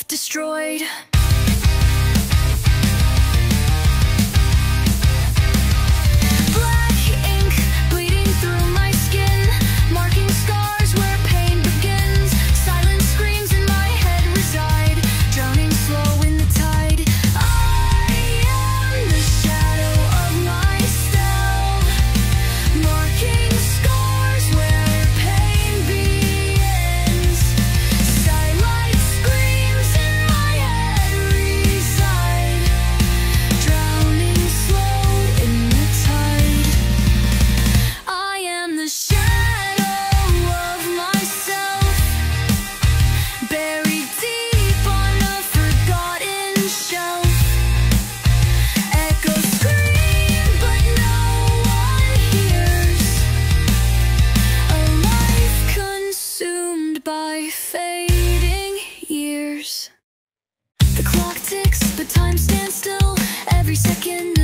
self-destroyed. Black ink bleeding through my skin, marking scars where pain begins. Silent screams in my head reside, drowning slow in the tide. I am the shadow of myself, marking scars where pain begins. Silent screams in my head reside, drowning slow in the tide. I am the shadow of myself, buried deep on a forgotten shelf. Echoes scream, but no one hears. A life consumed by fading years. The clock ticks, but time stands still. Every second